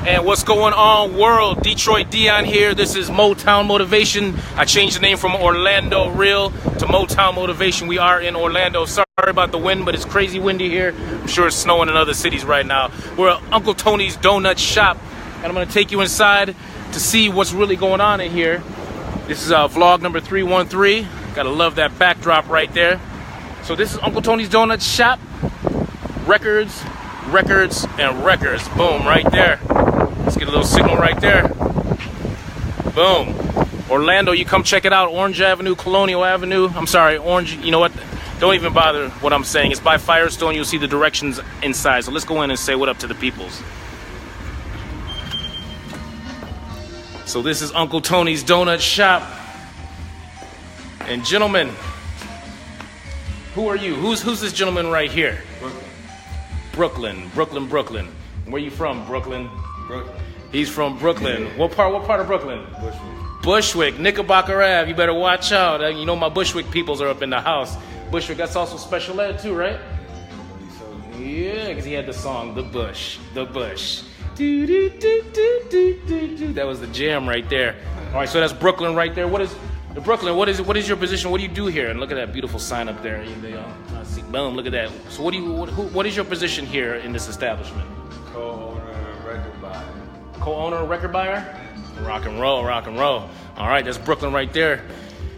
And what's going on, world? Detroit Dion here. This is Motown Motivation. I changed the name from Orlando Real to Motown Motivation. We are in Orlando. Sorry about the wind, but it's crazy windy here. I'm sure it's snowing in other cities right now. We're at Uncle Tony's Donut Shop, and I'm going to take you inside to see what's really going on in here. This is vlog number 313. Gotta love that backdrop right there. So this is Uncle Tony's Donut Shop. Records, and records. Boom, right there. Let's get a little signal right there. Boom. Orlando, you come check it out. Orange Avenue, Colonial Avenue. I'm sorry, Orange, you know what? Don't even bother what I'm saying. It's by Firestone. You'll see the directions inside. So let's go in and say what up to the peoples. So this is Uncle Tony's Donut Shop. And gentlemen, who are you? Who's this gentleman right here? Brooklyn. Brooklyn. Where you from, Brooklyn? Brooklyn. He's from Brooklyn. Yeah. What part of Brooklyn? Bushwick, Knickerbocker Ave. You better watch out. You know my Bushwick peoples are up in the house. Bushwick, that's also special ed too, right? Yeah, because he had the song, The Bush. Do, do, do, do, do, do. That was the jam right there. All right, so that's Brooklyn right there. What is your position? What do you do here? And look at that beautiful sign up there. See, boom, look at that. So what is your position here in this establishment? Co-owner, record buyer? Rock and roll. All right, that's Brooklyn right there.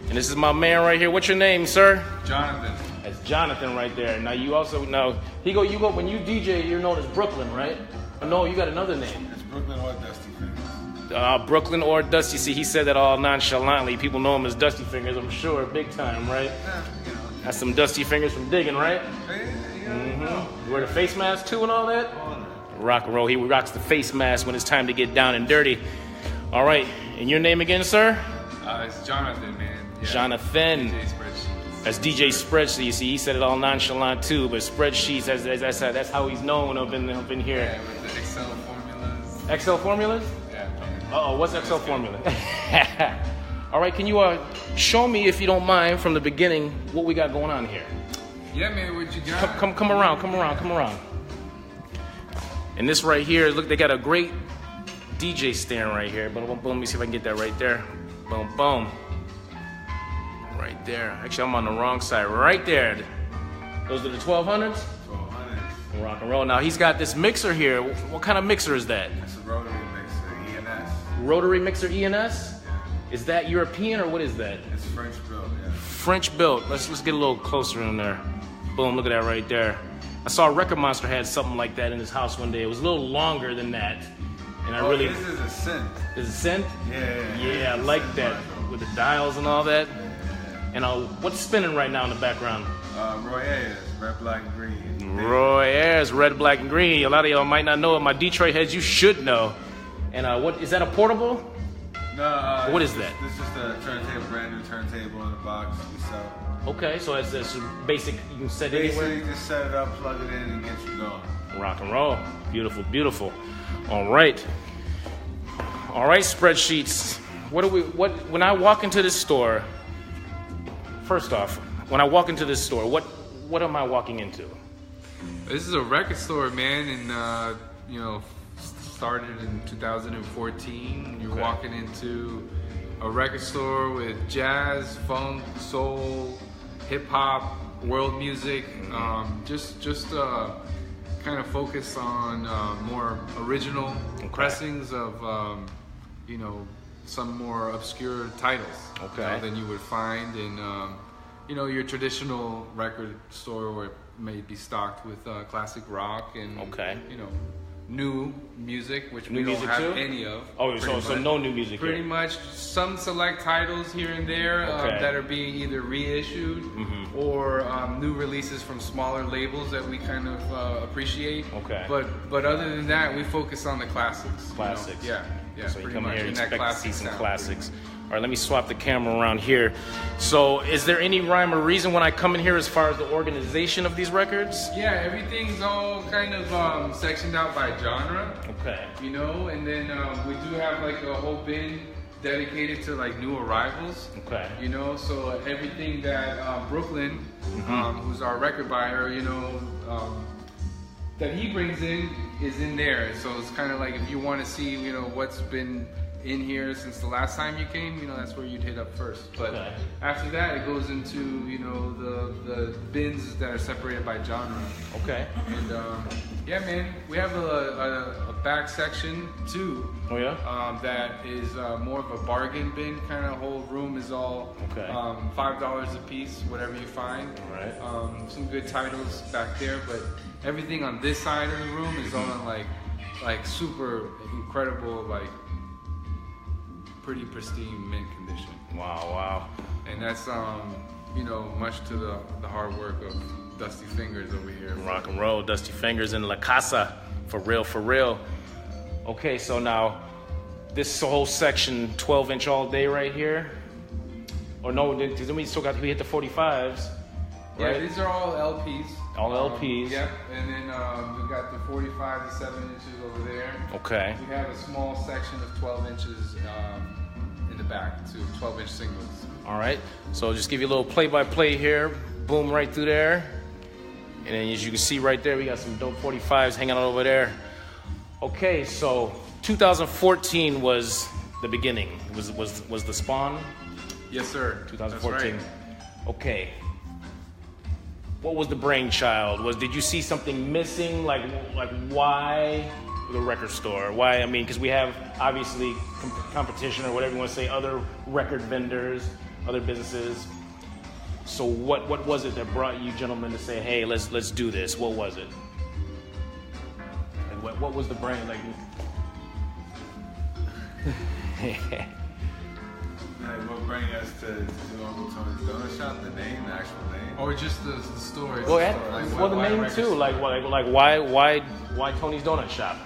And this is my man right here. What's your name, sir? Jonathan. That's Jonathan right there. Now you go when you DJ, you're known as Brooklyn, right? No, you got another name. It's Brooklyn or Dusty Fingers. Brooklyn or Dusty. See, he said that all nonchalantly. People know him as Dusty Fingers, I'm sure, big time, right? Yeah, you know. That's some Dusty Fingers from digging, right? Yeah. You wear the face mask too and all that? Rock and roll. He rocks the face mask when it's time to get down and dirty. All right, and your name again, sir? It's Jonathan, man. Yeah. Jonathan. DJ Spreadsheets. That's DJ Spreadsheets. You see, he said it all nonchalant too, but Spreadsheets, that's how he's known up in here. Yeah, with the Excel formulas. Excel formulas? Yeah. What's Excel formula? All right, can you show me, if you don't mind, from the beginning, what we got going on here? Yeah, man, what you got? Come around. And this right here, look, they got a great DJ stand right here. Boom, boom, boom. Let me see if I can get that right there. Boom, boom. Right there. Actually, I'm on the wrong side. Right there. Those are the 1200s? 1200s. Rock and roll. Now, he's got this mixer here. What kind of mixer is that? It's a rotary mixer, ENS. Rotary mixer ENS? Yeah. Is that European or what is that? It's French built, yeah. French built. Let's get a little closer in there. Boom, look at that right there. I saw Record Monster had something like that in his house one day. It was a little longer than that. And This is a synth. Is it synth? Yeah. I like that. With the dials and all that. And what's spinning right now in the background? Roy Ayers, Red, Black, and Green. Roy Ayers, Red, Black, and Green. A lot of y'all might not know it. My Detroit heads, you should know. And what is that, a portable? No. What is that? This is just a turntable, brand new turntable in the box we sell. Okay, so it's basic, you can set it anywhere? Basically, just set it up, plug it in, and get you going. Rock and roll. Beautiful. All right, Spreadsheets. When I walk into this store, first off, what am I walking into? This is a record store, man, and started in 2014. You're walking into a record store with jazz, funk, soul, hip hop, world music. Just kind of focus on more original pressings of some more obscure titles than you would find in your traditional record store, where it may be stocked with classic rock and new music, which we don't have any of. So no new music pretty much some select titles here and there that are being either reissued or new releases from smaller labels that we kind of appreciate. But other than that, we focus on the classics. Yeah. So you come here and expect to see some classics. All right, let me swap the camera around here. So is there any rhyme or reason when I come in here as far as the organization of these records? Yeah, everything's all kind of sectioned out by genre. Okay. And then we do have like a whole bin dedicated to like new arrivals. Okay. So everything that Brooklyn, who's our record buyer, that he brings in is in there. So it's kind of like if you want to see, you know, what's been in here since the last time you came, you know, that's where you'd hit up first. But after that, it goes into, you know, the bins that are separated by genre. Okay. And yeah, man, we have a back section too. Oh yeah. That is more of a bargain bin kind of. Whole room is all $5 a piece, whatever you find. All right. Some good titles back there, but everything on this side of the room is all in like super incredible, like pretty pristine mint condition. Wow, wow. And that's you know, much to the hard work of Dusty Fingers over here. Rock and roll, Dusty Fingers in La Casa, for real, for real. Okay, so now this whole section, 12-inch all day right here. Or no, then we still got to hit the 45s. Right? Yeah, these are all LPs. All LPs. Yep, and then we got the 45 to 7 inches over there. Okay. We have a small section of 12 inches in the back, to 12-inch singles. All right, so just give you a little play-by-play here. Boom, right through there. And then as you can see right there, we got some dope 45s hanging out over there. Okay, so 2014 was the beginning. Was the spawn? Yes, sir. 2014. That's right. Okay. What was the brainchild? Did you see something missing? Like why the record store? Why? I mean, because we have obviously competition or whatever you want to say, other record vendors, other businesses. So what was it that brought you gentlemen to say, hey, let's do this? What was it? Like what was the brain like? Like what bring us to do Uncle Tony's Donut Shop? The name, the actual name, or just the story? Well, the name too. Like why Tony's Donut Shop?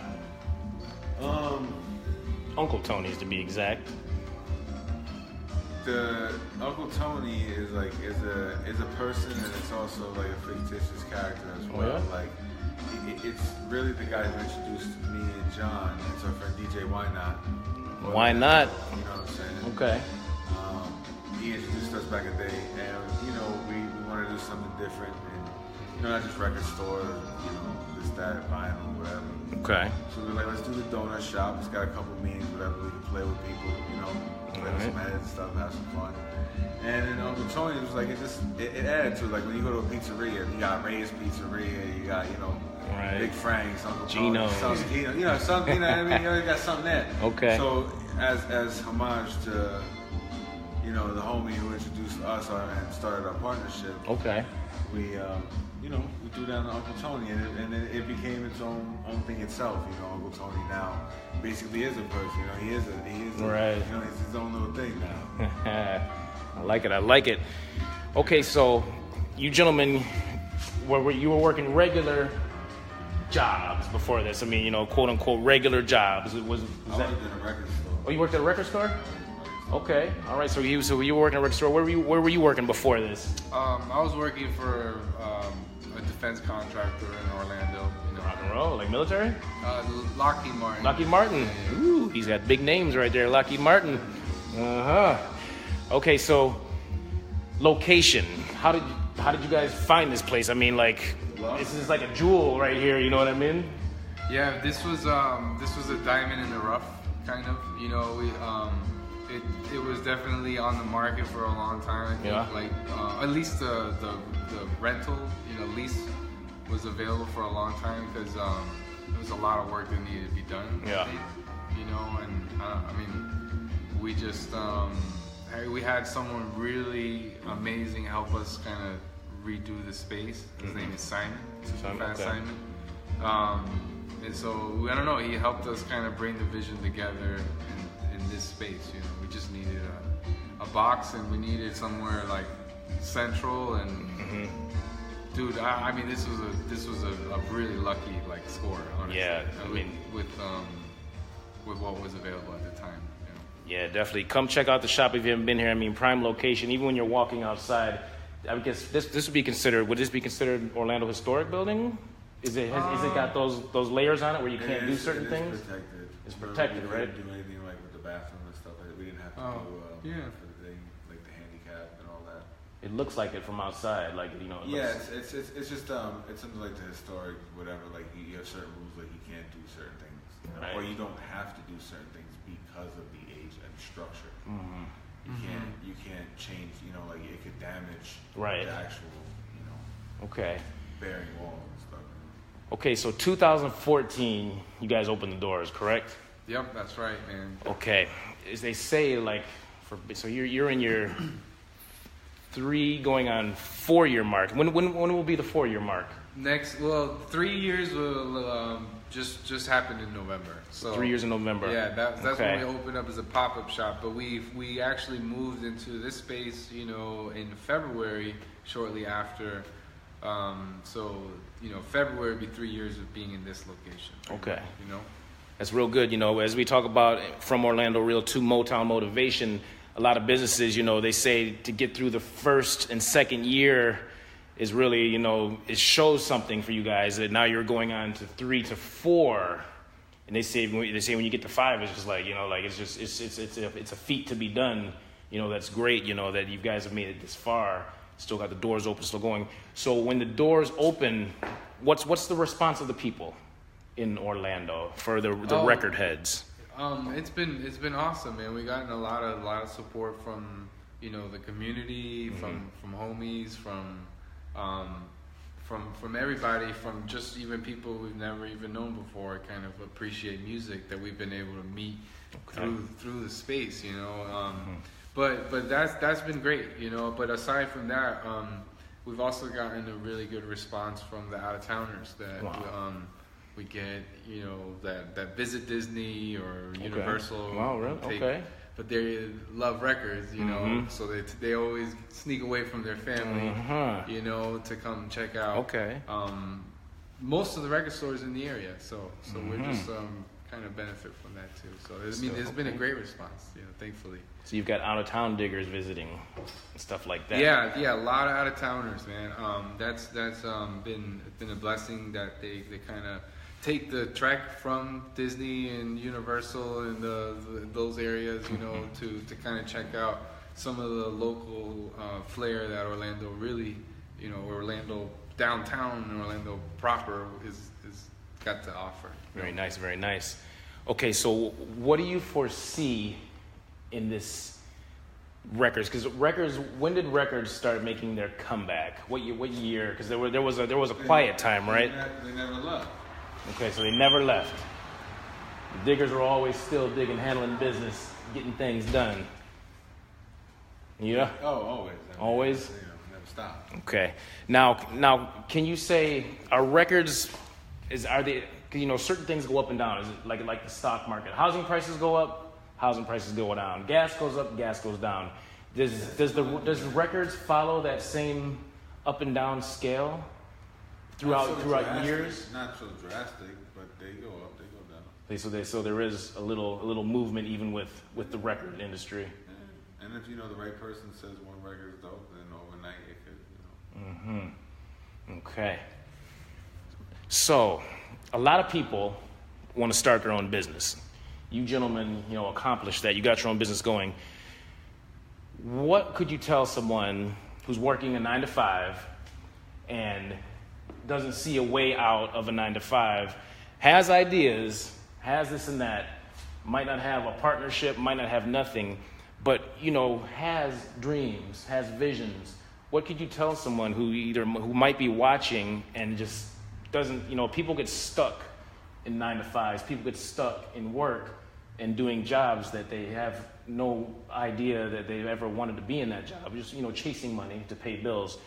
Uncle Tony's to be exact. The Uncle Tony is a person, and it's also like a fictitious character as well. Oh, yeah? Like it's really the guy who introduced me and John. It's our friend DJ Why Not. Why not? You know what I'm saying? Okay. He introduced us back in the day, and you know we wanted to do something different, and you know not just record store, you know this, that, vinyl, whatever. Okay. So we were like, let's do the donut shop. It's got a couple meetings, whatever. We can play with people, you know, play with some heads and stuff, have some fun. And then Uncle Tony was like, it added to it. Like when you go to a pizzeria, you got Ray's Pizzeria, you got, you know, Big Frank's, Uncle Gino. Tony, you know, something, you know what I mean? You already got something there. Okay. So as homage to, you know, the homie who introduced us and started our partnership. Okay. We, you know, we threw down to Uncle Tony, and it became its own thing itself. You know, Uncle Tony now basically is a person. You know, he is right. You know, he's his own little thing now. I like it. Okay, so you gentlemen, you were working regular jobs before this. I mean, you know, quote unquote regular jobs. I worked in a record store. Oh, you worked at a record store? Okay, all right. So you were working at a record store. Where were you working before this? I was working for a defense contractor in Orlando. You know, rock and roll, like military? Lockheed Martin. Lockheed Martin. Yeah. Ooh, he's got big names right there. Lockheed Martin. Okay, so location. How did you guys find this place? I mean, like, this is like a jewel right here. You know what I mean? Yeah, this was a diamond in the rough, kind of. You know, it was definitely on the market for a long time. I think, Yeah. like at least the rental, you know, lease was available for a long time because there was a lot of work that needed to be done. Yeah. You know, and I mean, we just we had someone really amazing help us kind of redo the space. His name is Simon. Simon. And so I don't know. He helped us kind of bring the vision together in this space. You know, we just needed a box, and we needed somewhere like central. And dude, I mean, this was a really lucky like score. Honestly. Yeah, I mean, with what was available at the time. You know? Yeah, definitely. Come check out the shop if you haven't been here. I mean, prime location. Even when you're walking outside, I guess this would be considered. Would this be considered Orlando Historic Building? Is it got those layers on it where you can't do certain things? Protected. It's protected, right? We didn't do anything like with the bathroom and stuff like that. We didn't have to do for the thing, like the handicap and all that. It looks like it from outside, like you know. Yeah, it's just it's something like the historic whatever. Like you have certain rules, like you can't do certain things, you know? Right. Or you don't have to do certain things because of the age and structure. Mm-hmm. You can't change. You know, like it could damage Right. the actual, you know, Okay. bearing wall and stuff. Okay, so 2014, you guys opened the doors, correct? Yep, that's right, man. Okay, as they say, like, so you're in your 3 going on 4-year mark. When will be the 4-year mark? 3 years will just happened in November. So 3 years in November. Yeah, that's Okay. when we opened up as a pop-up shop. But we actually moved into this space, you know, in February, shortly after. So you know, February would be 3 years of being in this location. Okay. You know. That's real good. You know, as we talk about from Orlando Real to Motown Motivation, a lot of businesses, you know, they say to get through the first and second year is really, you know, it shows something for you guys that now you're going on to 3 to 4, and they say when you get to 5, it's just like, you know, like it's a feat to be done. You know, that's great. You know that you guys have made it this far. Still got the doors open, still going. So when the doors open, what's the response of the people in Orlando for the record heads? It's been awesome, man. We gotten a lot of support from, you know, the community, from homies, from everybody, from just even people we've never even known before. Kind of appreciate music that we've been able to meet through the space, you know. But that's been great, you know. But aside from that, we've also gotten a really good response from the out of towners that. Wow. We get, you know, that visit Disney or Universal. Wow, really? Okay. But they love records, you know, so they always sneak away from their family, you know, to come check out. Okay. Most of the record stores in the area, so we're just kind of benefit from that too. So it's been a great response, you know, thankfully. So you've got out of town diggers visiting, and stuff like that. Yeah, a lot of out of towners, man. That's been a blessing that they kind of take the trek from Disney and Universal and those areas, you know, to kind of check out some of the local flair that Orlando really, you know, Orlando downtown and Orlando proper is got to offer. Very nice, very nice. Okay, so what do you foresee in this records? Because when did records start making their comeback? What year? Because there was a quiet time, right? They never left. Okay, so they never left. The diggers were always still digging, handling business, getting things done. Yeah? Oh, always. Always? You know, never stop. Okay. Now, can you say, are records, are they, you know, certain things go up and down. Is it like the stock market? Housing prices go up, housing prices go down. Gas goes up, gas goes down. Does records follow that same up and down scale? Throughout years, not so drastic, but they go up, they go down. So there is a little movement even with the record industry. Yeah. And if you know the right person says one record is dope, then overnight it could, you know. Okay. So a lot of people want to start their own business. You gentlemen, you know, accomplished that. You got your own business going. What could you tell someone who's working a 9-to-5 and doesn't see a way out of a 9-to-5, has ideas, has this and that, might not have a partnership, might not have nothing, but, you know, has dreams, has visions? What could you tell someone who might be watching and just doesn't, you know, people get stuck in 9-to-5s, people get stuck in work and doing jobs that they have no idea that they ever wanted to be in that job, just, you know, chasing money to pay bills.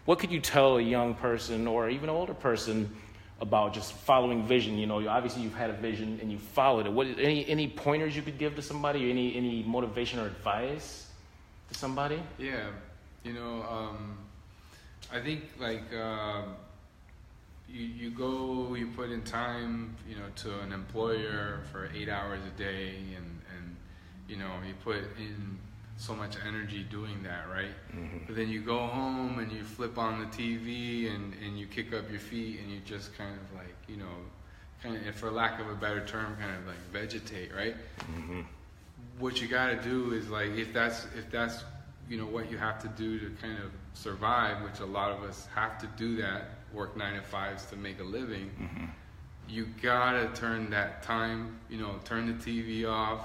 What could you tell a young person or even an older person about just following vision? You know, obviously you've had a vision and you followed it. Any pointers you could give to somebody, or any motivation or advice to somebody? Yeah, you know, I think like you put in time, you know, to an employer for 8 hours a day, and you know, you put in so much energy doing that, right? But then you go home and you flip on the TV and you kick up your feet and you just kind of like, you know, and for lack of a better term, kind of like vegetate, right? What you got to do is like, if that's you know what you have to do to kind of survive, which a lot of us have to do that, work 9 to 5s to make a living, you gotta turn that time, turn the TV off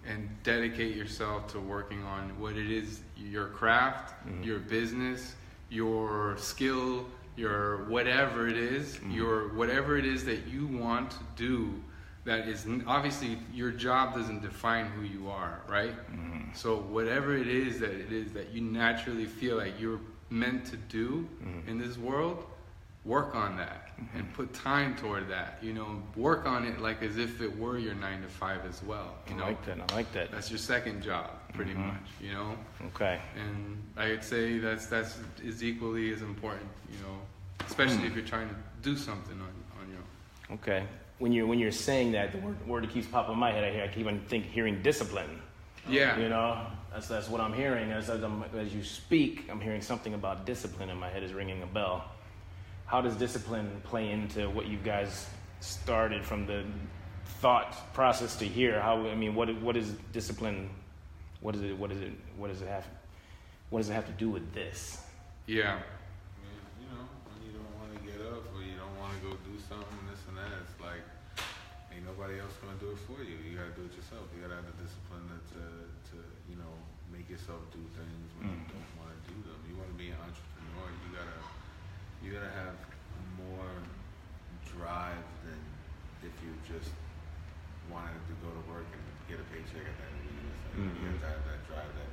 and dedicate yourself to working on what it is, your craft, your business, your skill, your whatever it is, whatever it is that you want to do. That is, obviously your job doesn't define who you are, right? So whatever it is that you naturally feel like you're meant to do in this world, work on that and put time toward that. Work on it like as if it were your 9 to 5 as well. I like that. That's your second job, pretty much. Okay. And I would say that's is equally as important. Especially if you're trying to do something on your own. Okay. When you're saying that, the word that keeps popping in my head, I keep on hearing discipline. Yeah. That's what I'm hearing. As you speak, I'm hearing something about discipline in my head is ringing a bell. How does discipline play into what you guys started from the thought process to here? What is discipline? What does it have to do with this? Yeah. When you don't want to get up or you don't want to go do something, this and that, it's like ain't nobody else gonna do it for you. You gotta do it yourself. You gotta have the discipline to make yourself do things when you don't want to do them. You want to be an entrepreneur, you gotta have more drive than if you just wanted to go to work and get a paycheck at the end of the year. You have to have that drive that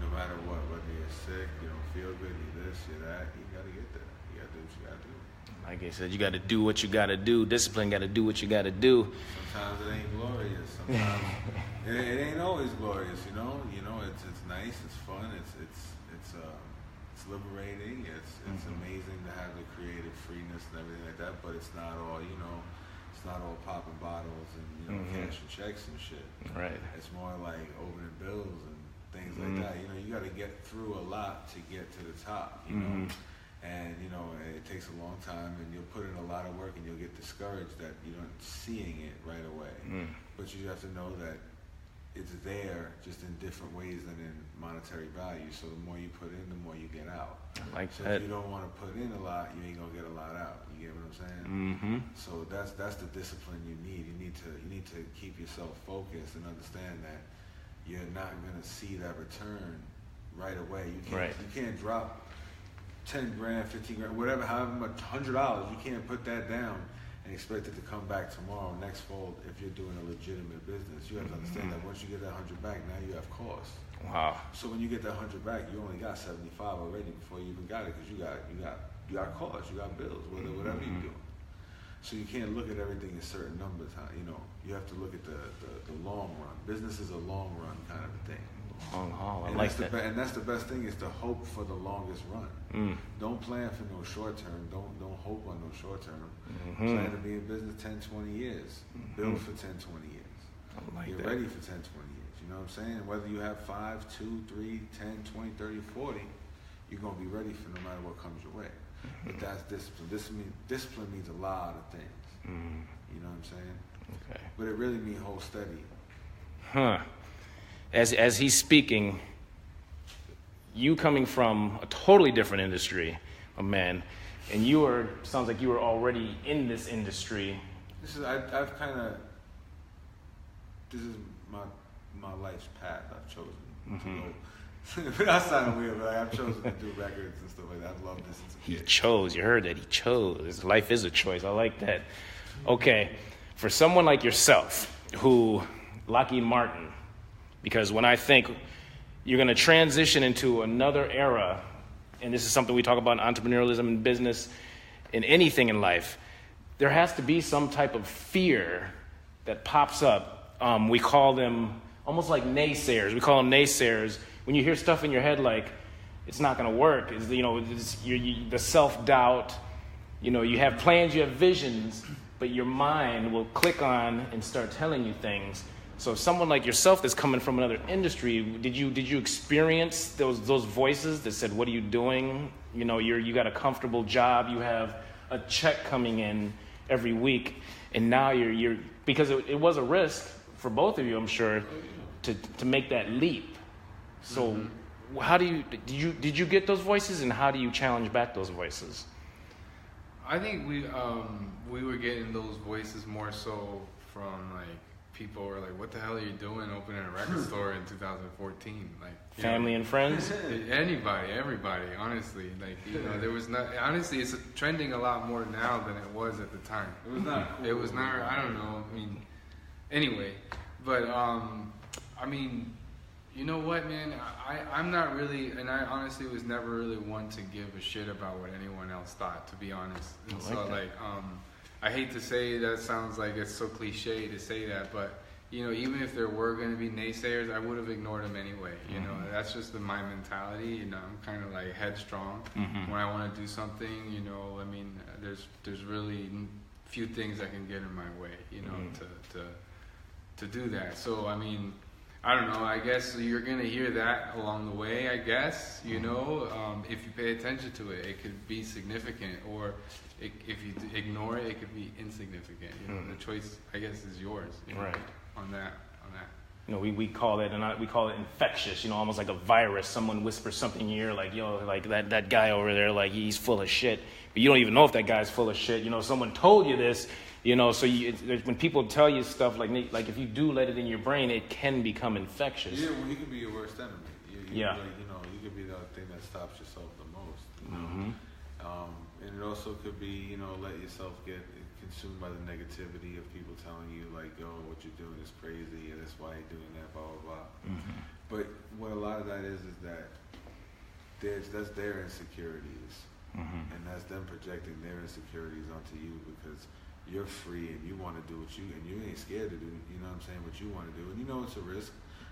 no matter what, whether you're sick, you don't feel good, you're this, you're that, you gotta get there. You gotta do what you gotta do. Like I said, you got to do what you got to do. Discipline got to do what you got to do. Sometimes it ain't glorious. Sometimes it ain't always glorious. It's nice. It's fun. It's liberating. It's amazing to have the creative freeness and everything like that. But it's not all it's not all popping bottles and cash and checks and shit. Right. It's more like opening bills and things like that. You got to get through a lot to get to the top. And it takes a long time, and you'll put in a lot of work, and you'll get discouraged that you're not seeing it right away. But you have to know that it's there, just in different ways than in monetary value. So the more you put in, the more you get out. So if you don't want to put in a lot, you ain't gonna get a lot out. You get what I'm saying? So that's the discipline you need. You need to keep yourself focused and understand that you're not gonna see that return right away. You can't drop 10 grand, 15 grand, whatever, however much, $100, you can't put that down and expect it to come back tomorrow, next fold, if you're doing a legitimate business. You have to understand that once you get that 100 back, now you have costs. Wow. So when you get that 100 back, you only got 75 already before you even got it, because you got costs, you got bills, whatever you're doing. So you can't look at everything in certain numbers. You have to look at the long run. Business is a long run kind of a thing. Long haul. I and like that. And that's the best thing, is to hope for the longest run. Don't plan for no short term. Don't hope on no short term. Plan to be in business 10, 20 years. Build for 10, 20 years. I like Get that. ready for 10, 20 years. You know what I'm saying? Whether you have 5, 2, 3, 10, 20, 30, 40, you're going to be ready for no matter what comes your way. But that's discipline. Discipline means a lot of things. You know what I'm saying? Okay. But it really means hold steady. As he's speaking, you coming from a totally different industry, a man, and sounds like you were already in this industry. This is my life's path I've chosen to go. Not sounding weird, but I've chosen to do records and stuff like that. I've loved this since a kid. He chose. You heard that. He chose. Life is a choice. I like that. Okay, for someone like yourself, who Lockheed Martin, because when I think you're going to transition into another era, and this is something we talk about in entrepreneurialism and business, in anything in life, there has to be some type of fear that pops up. We call them almost like naysayers. We call them naysayers. When you hear stuff in your head like, it's not going to work, the self-doubt, you have plans, you have visions, but your mind will click on and start telling you things. So someone like yourself that's coming from another industry, did you experience those voices that said, what are you doing? You got a comfortable job, you have a check coming in every week, and now you're because it was a risk for both of you, I'm sure, to make that leap. So how do you did you get those voices, and how do you challenge back those voices? I think we were getting those voices more so from like people were like, "What the hell are you doing opening a record store in 2014?" Like Family and friends. Everybody. Honestly, like there was not. Honestly, it's trending a lot more now than it was at the time. It was not. Cool. It was not. I don't know. I mean, anyway, but I mean. You know what, man? I'm not really, and I honestly was never really one to give a shit about what anyone else thought, to be honest. And so, I hate to say that, sounds like it's so cliche to say that, but, even if there were going to be naysayers, I would have ignored them anyway. That's just my mentality. I'm kind of like headstrong. When I want to do something, I mean, there's really few things that can get in my way, to do that. So, I mean, I don't know. I guess you're gonna hear that along the way. I guess if you pay attention to it, it could be significant, or if you ignore it, it could be insignificant. The choice, I guess, is yours. Right. On that. We call it, we call it infectious. Almost like a virus. Someone whispers something in your ear, like like that guy over there, like he's full of shit. But you don't even know if that guy's full of shit. Someone told you this. So when people tell you stuff like if you do let it in your brain, it can become infectious. Yeah, well, you could be your worst enemy. You could be the thing that stops yourself the most. And it also could be, let yourself get consumed by the negativity of people telling you like, "Oh, what you're doing is crazy, and that's why you're doing that, blah blah blah." But what a lot of that is that that's their insecurities, and that's them projecting their insecurities onto you because you're free and you want to do what and you ain't scared to do, what you want to do. And it's a risk.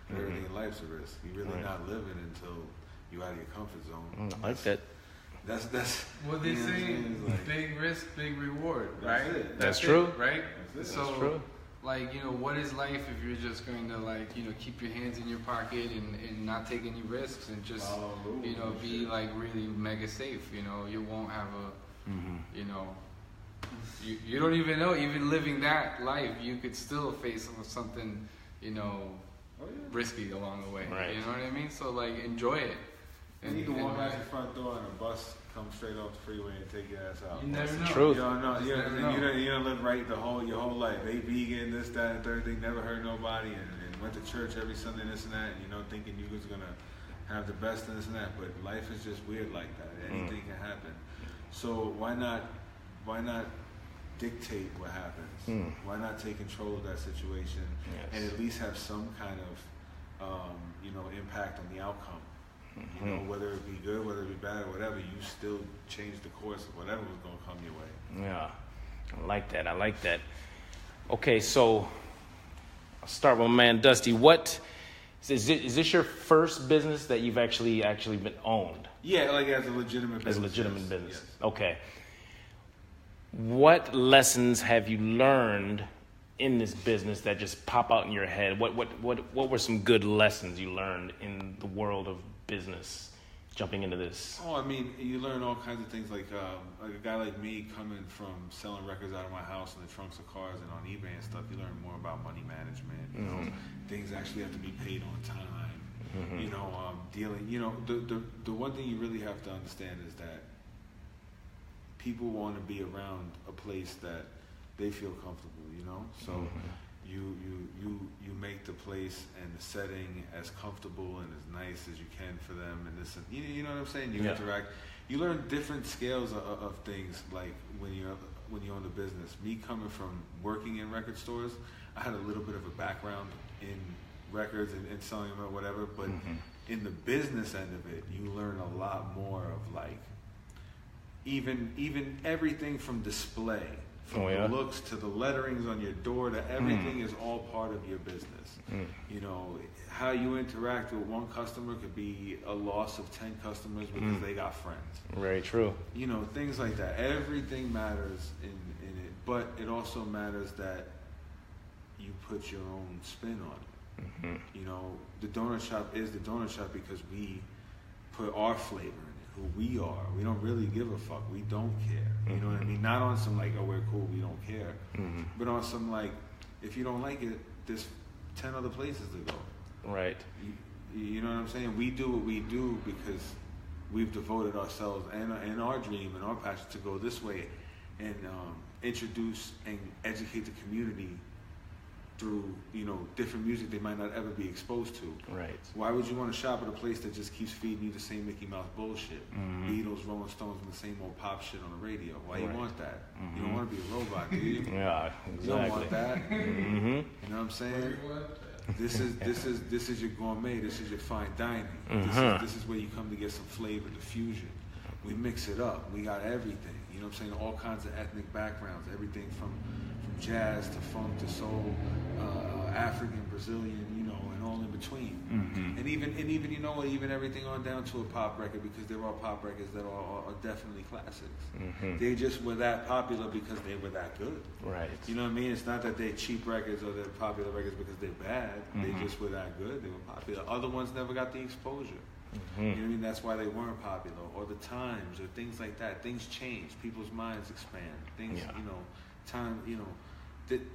Everything in life's a risk. You're really not living until you're out of your comfort zone. I like that. That's what they say, big risk, big reward, right? That's true. Right? That's so, true. What is life if you're just going to, keep your hands in your pocket and not take any risks and just, be really mega safe, you won't have you don't even know, even living that life, you could still face something, risky along the way. Right. You know what I mean? So, enjoy it. And you can walk out your front door and a bus come straight off the freeway and take your ass out. You never know. Truth. You don't live right your whole life. They vegan, this, that, and third thing, never hurt nobody, and went to church every Sunday, this and that, and, thinking you was going to have the best and this and that. But life is just weird like that. Anything can happen. So why not dictate what happens? Why not take control of that situation and at least have some kind of impact on the outcome? Whether it be good, whether it be bad, or whatever, you still change the course of whatever was going to come your way. Yeah, I like that. Okay, so I'll start with my man Dusty. What is this your first business that you've actually been owned? Yeah, as a legitimate business. As a legitimate business. Yes. Okay. What lessons have you learned in this business that just pop out in your head? What were some good lessons you learned in the world of business jumping into this? Oh, I mean, you learn all kinds of things like a guy like me coming from selling records out of my house in the trunks of cars and on eBay and stuff. You learn more about money management. Things actually have to be paid on time. Dealing. The one thing you really have to understand is that people want to be around a place that they feel comfortable. So you make the place and the setting as comfortable and as nice as you can for them, and this, you know what I'm saying. You interact. You learn different scales of things, like when you own the business. Me coming from working in record stores, I had a little bit of a background in records and selling them or whatever, but in the business end of it, you learn a lot more of even everything from display. From the looks to the letterings on your door to everything is all part of your business. How you interact with one customer could be a loss of 10 customers because they got friends. Very true. Things like that. Everything matters in it, but it also matters that you put your own spin on it. The donut shop is the donut shop because we put our flavor in it. Who we are. We don't really give a fuck. We don't care. You know what I mean? Not on some oh, we're cool, we don't care. But on some if you don't like it, there's 10 other places to go. Right. You know what I'm saying? We do what we do because we've devoted ourselves and our dream and our passion to go this way and introduce and educate the community through, you know, different music they might not ever be exposed to. Right. Why would you want to shop at a place that just keeps feeding you the same Mickey Mouse bullshit? Beatles, Rolling Stones, and the same old pop shit on the radio. Why you want that? You don't want to be a robot, do you? Yeah, exactly. You don't want that. You know what I'm saying? This is your gourmet. This is your fine dining. This is where you come to get some flavor, the fusion. We mix it up. We got everything. You know what I'm saying? All kinds of ethnic backgrounds. Everything from jazz to funk to soul, African, Brazilian, you know, and all in between. And even you know what? Even everything on down to a pop record, because there are pop records that are definitely classics. They just were that popular because they were that good. Right. You know what I mean? It's not that they're cheap records or they're popular records because they're bad. They just were that good. They were popular. Other ones never got the exposure. You know what I mean? That's why they weren't popular. Or the times or things like that. Things change. People's minds expand. Things, you know, time, you know,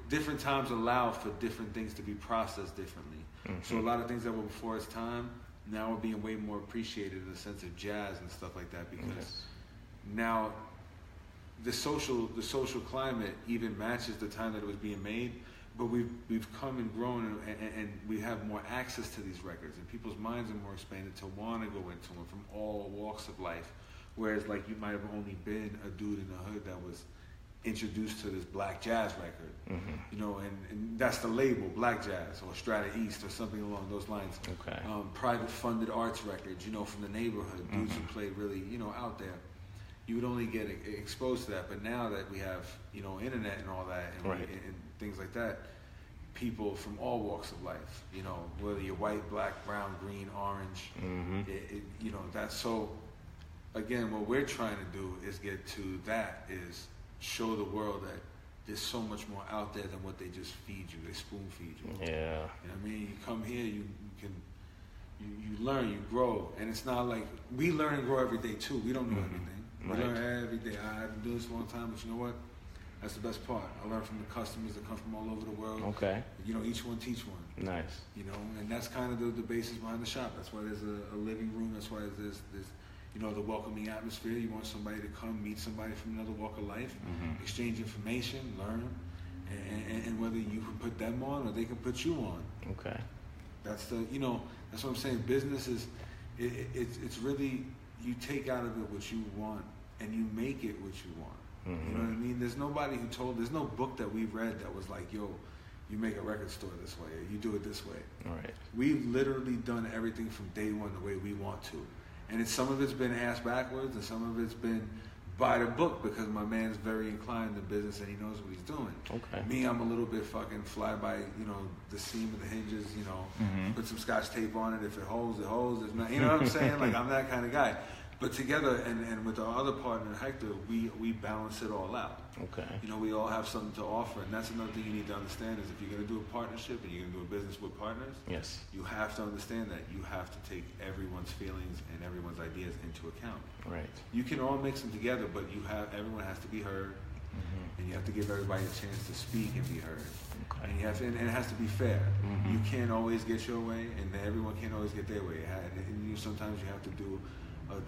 different times allow for different things to be processed differently. So a lot of things that were before its time now are being way more appreciated in the sense of jazz and stuff like that, because now the social climate even matches the time that it was being made. But we've come and grown and we have more access to these records, and people's minds are more expanded to want to go into them from all walks of life. Whereas like you might have only been a dude in the hood that was introduced to this black jazz record, you know, and that's the label, black jazz or Strata East or something along those lines. Private funded arts records, you know, from the neighborhood, dudes who played really, you know, out there. You would only get exposed to that. But now that we have, you know, internet and all that and, and things like that, people from all walks of life, you know, whether you're white, black, brown, green, orange, you know, that's so, again, what we're trying to do is get to that is show the world that there's so much more out there than what they just feed you. They spoon feed you. Yeah. You know what I mean? You come here, you learn, you grow. And it's not like, we learn and grow every day too. We don't know everything. We learn every day. I've been doing this a long time, but you know what? That's the best part. I learn from the customers that come from all over the world. You know, each one teach one. Nice. You know, and that's kind of the basis behind the shop. That's why there's a living room. That's why there's you know, the welcoming atmosphere. You want somebody to come meet somebody from another walk of life, exchange information, learn, and whether you can put them on or they can put you on. That's the, you know, that's what I'm saying. Business is, it's really, you take out of it what you want and you make it what you want. You know what I mean? There's nobody there's no book that we've read that was like, yo, you make a record store this way, or you do it this way. We've literally done everything from day one the way we want to. And some of it's been ass backwards, and some of it's been by the book, because my man's very inclined in business and he knows what he's doing. Me, I'm a little bit fucking fly by, you know, the seam of the hinges, you know, put some Scotch tape on it. If it holds, it holds. If not, you know what I'm saying? Like, I'm that kind of guy. But together, and with our other partner, Hector, we balance it all out. You know, we all have something to offer, and that's another thing you need to understand is if you're going to do a partnership and you're going to do a business with partners, you have to understand that you have to take everyone's feelings and everyone's ideas into account. You can all mix them together, but everyone has to be heard, and you have to give everybody a chance to speak and be heard. And you have to, and it has to be fair. You can't always get your way, and everyone can't always get their way. And sometimes you have to do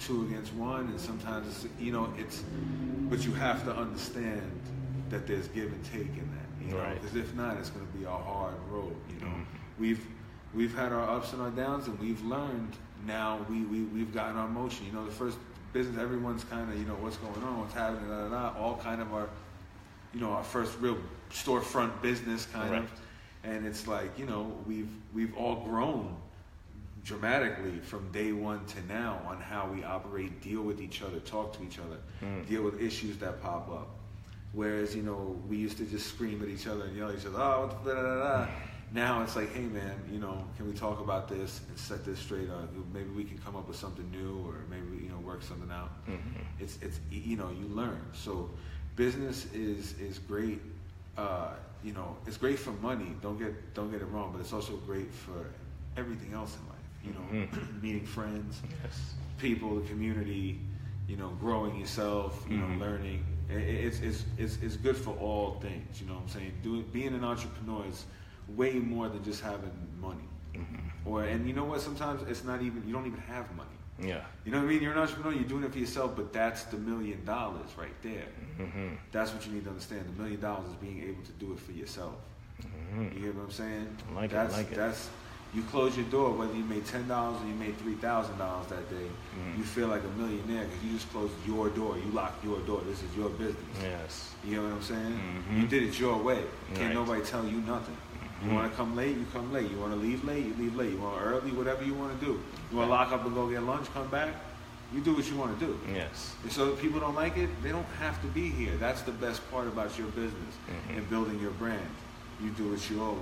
2 against 1, and sometimes it's, you know, but you have to understand that there's give and take in that, you know, because if not, it's going to be a hard road. You know, we've had our ups and our downs, and we've learned. Now we've gotten our motion. You know, the first business, everyone's kind of, you know, what's going on, what's happening, all kind of our, you know, our first real storefront business kind of, and it's like, you know, we've all grown dramatically from day one to now on how we operate, deal with each other, talk to each other, deal with issues that pop up. Whereas, you know, we used to just scream at each other and yell at each other, oh, da da da da. Now it's like, hey man, you know, can we talk about this and set this straight up? Maybe we can come up with something new, or maybe, you know, work something out. It's you know, you learn. So business is great. You know, it's great for money. Don't get it wrong, but it's also great for everything else in life. You know, meeting friends, people, the community, you know, growing yourself, you know, learning. It's good for all things, you know what I'm saying? Being an entrepreneur is way more than just having money. Or, and you know what? Sometimes it's not even, you don't even have money. Yeah. You know what I mean? You're an entrepreneur, you're doing it for yourself, but that's the $1 million right there. That's what you need to understand. The $1 million is being able to do it for yourself. You get what I'm saying? I like it. That's, you close your door, whether you made $10 or you made $3,000 that day, you feel like a millionaire because you just closed your door. You locked your door. This is your business. Yes. You know what I'm saying? You did it your way. Can't nobody tell you nothing. You want to come late, you come late. You want to leave late, you leave late. You want early, whatever you want to do. You want to lock up and go get lunch, come back. You do what you want to do. Yes. And so if people don't like it, they don't have to be here. That's the best part about your business and building your brand. You do it your way.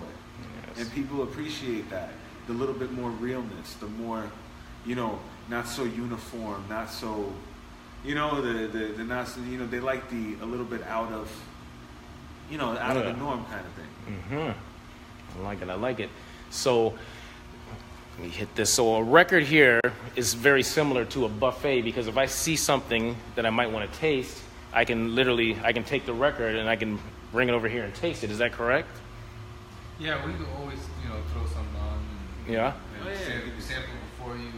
Yes. And people appreciate that. The little bit more realness, the more, you know, not so uniform, not so, you know, the not so, you know, they like the a little bit out of, you know, out of the norm kind of thing. I like it. So let me hit this. So a record here is very similar to a buffet because if I see something that I might want to taste, I can take the record and I can bring it over here and taste it. Is that correct? Yeah, we could always, you know, throw something on. And sample before you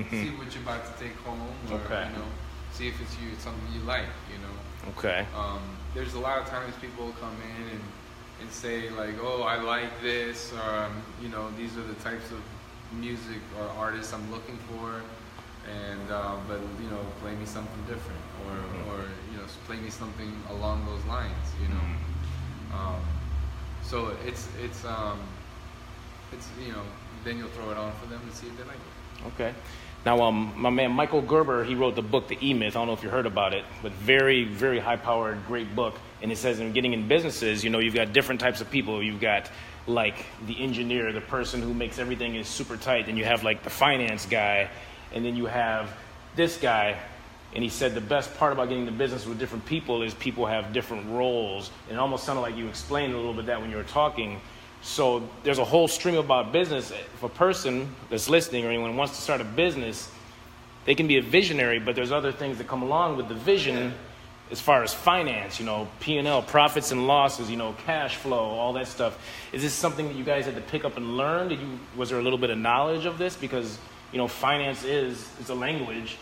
see what you're about to take home, or you know, see if it's something you like, you know. Okay. There's a lot of times people come in and say like, oh, I like this, or you know, these are the types of music or artists I'm looking for, and but you know, play me something different, or you know, play me something along those lines, you know. So it's you know, then you'll throw it on for them and see if they like it. Okay. Now, my man Michael Gerber, he wrote the book The E-Myth. I don't know if you heard about it, but very, very high-powered, great book. And it says in getting in businesses, you know, you've got different types of people. You've got like the engineer, the person who makes everything is super tight. Then you have like the finance guy, and then you have this guy. And he said the best part about getting into business with different people is people have different roles. And it almost sounded like you explained a little bit that when you were talking. So there's a whole stream about business. If a person that's listening or anyone wants to start a business, they can be a visionary, but there's other things that come along with the vision as far as finance, you know, P&L, profits and losses, you know, cash flow, all that stuff. Is this something that you guys had to pick up and learn? Was there a little bit of knowledge of this? Because, you know, finance is a language.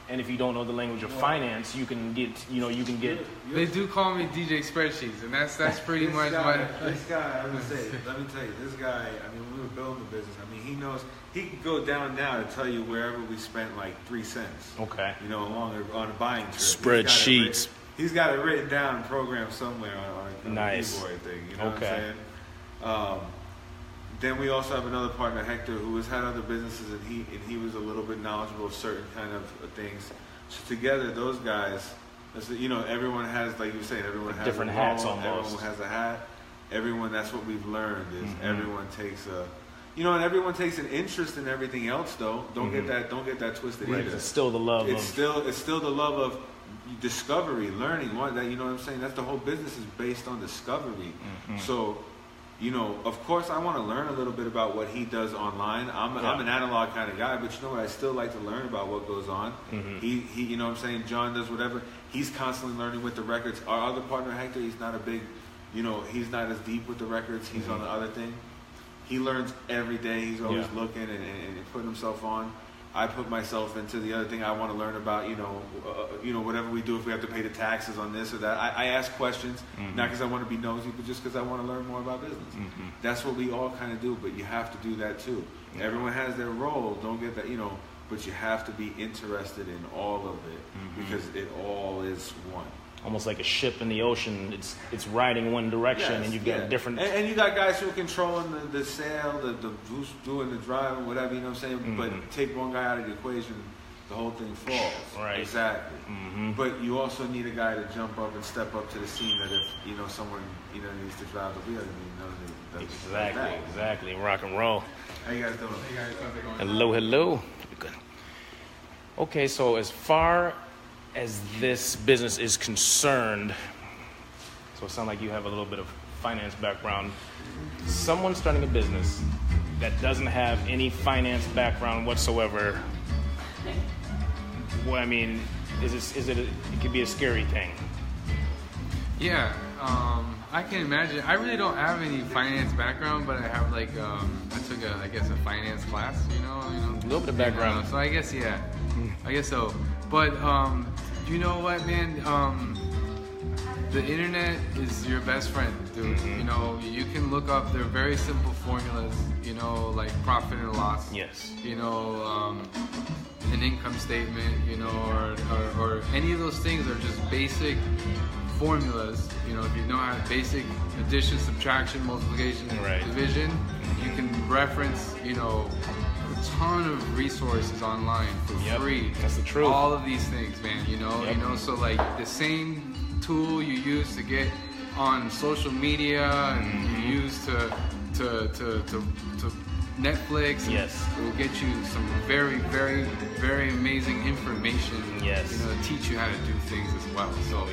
And if you don't know the language of finance, you can get. They do call me DJ Spreadsheets, and that's pretty much what. This guy, I would say, let me tell you, this guy. I mean, when we were building the business, I mean, he knows. He can go down now to tell you wherever we spent like 3 cents. Okay. You know, on a buying trip. Spreadsheets. He's got it written down and programmed somewhere on a keyboard thing. You know what I'm saying? Then we also have another partner, Hector, who has had other businesses, and he was a little bit knowledgeable of certain kind of things. So together, those guys, you know, everyone has, like you were saying, everyone has different a role, hats almost. Everyone has a hat. Everyone, that's what we've learned is everyone takes and everyone takes an interest in everything else. Though, don't get that twisted either. It's still the love. It's still the love of discovery, learning. You know what I'm saying? That's the whole business is based on discovery. So. You know, of course, I want to learn a little bit about what he does online. I'm an analog kind of guy, but you know what? I still like to learn about what goes on. He, you know what I'm saying? John does whatever. He's constantly learning with the records. Our other partner, Hector, he's not a big, you know, he's not as deep with the records. He's on the other thing. He learns every day. He's always looking and putting himself on. I put myself into the other thing I want to learn about, you know, whatever we do, if we have to pay the taxes on this or that. I ask questions, not because I want to be nosy, but just because I want to learn more about business. That's what we all kind of do, but you have to do that too. Everyone has their role. Don't get that, you know, but you have to be interested in all of it because it all is one. Almost like a ship in the ocean. It's riding one direction, and you've got different. And you got guys who are controlling the sail, the who's doing the driving, whatever. You know what I'm saying? But take one guy out of the equation, the whole thing falls. Right. Exactly. But you also need a guy to jump up and step up to the scene that if you know someone needs to drive the wheel, Exactly. Rock and roll. How you guys doing? Hello. Good. Okay, so as far as this business is concerned, so it sounds like you have a little bit of finance background. Someone starting a business that doesn't have any finance background whatsoever, well, I mean, it could be a scary thing. Yeah, I can imagine. I really don't have any finance background, but I have like I took a finance class. A little bit of background. So I guess I guess so. But you know what, man? The internet is your best friend, dude. Mm-hmm. You can look up. They're very simple formulas. Like profit and loss. Yes. An income statement. Or any of those things are just basic formulas. If you know how to basic addition, subtraction, multiplication, right. division, you can reference, a ton of resources online for free. That's the truth. All of these things, man. So like the same tool you use to get on social media and you use to Netflix. Yes. It will get you some very, very, very amazing information. Yes. To teach you how to do things as well. So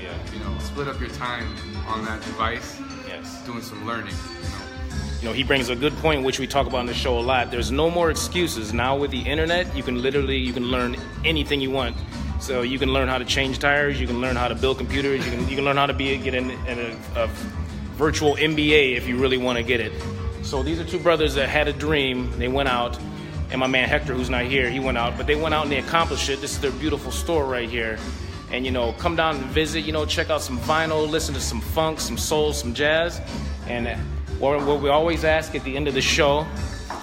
split up your time on that device. Yes. Doing some learning. He brings a good point, which we talk about on the show a lot. There's no more excuses. Now with the internet, you can learn anything you want. So you can learn how to change tires. You can learn how to build computers. You can learn how to get in a virtual MBA if you really want to get it. So these are two brothers that had a dream. They went out, and my man Hector, who's not here, he went out. But they went out and they accomplished it. This is their beautiful store right here. And come down and visit. Check out some vinyl, listen to some funk, some soul, some jazz. And what we always ask at the end of the show,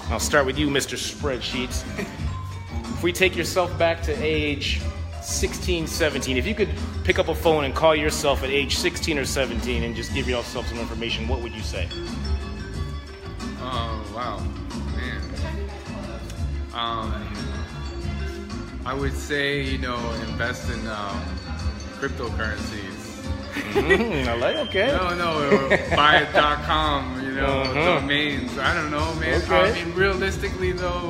I'll start with you, Mr. Spreadsheets. If we take yourself back to age 16, 17, if you could pick up a phone and call yourself at age 16 or 17 and just give yourself some information, what would you say? Oh, wow. Man. I would say, invest in cryptocurrencies. I like, okay. No, buy.com, domains. I don't know, man. Okay. Realistically, though,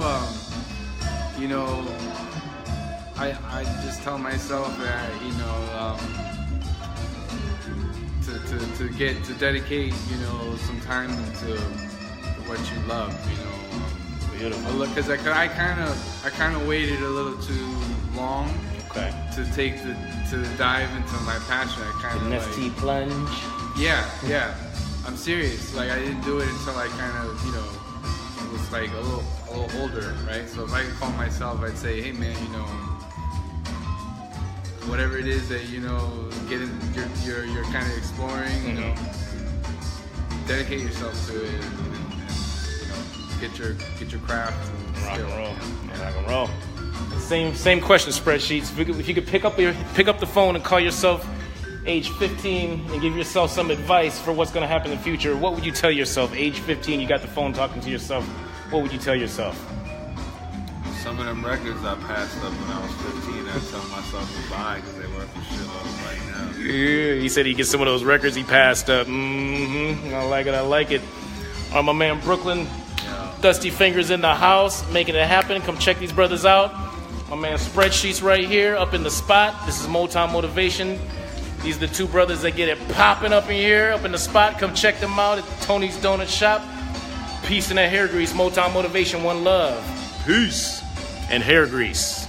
I just tell myself that, to dedicate, some time to what you love, Beautiful. Because I kind of waited a little too long. Okay. To dive into my passion. I kind of NFT plunge. Yeah. I'm serious. Like I didn't do it until I kind of, was like a little older, right? So if I could call myself, I'd say, hey man, whatever it is that you're kind of exploring, dedicate yourself to it, and get your craft and Rock skill. and roll. Same question, Spreadsheets. If you could pick up the phone and call yourself age 15 and give yourself some advice for what's going to happen in the future, what would you tell yourself? Age 15, you got the phone talking to yourself. What would you tell yourself? Some of them records I passed up when I was 15, I tell myself to buy because they worth a shitload right now. Yeah, he said he'd get some of those records he passed up. I like it. All right, my man Brooklyn. Dusty Fingers in the house, making it happen. Come check these brothers out. My man Spreadsheets right here, up in the spot. This is Motown Motivation. These are the two brothers that get it popping up in here, up in the spot. Come check them out at Tony's Donut Shop. Peace and hair grease. Motown Motivation, one love. Peace and hair grease.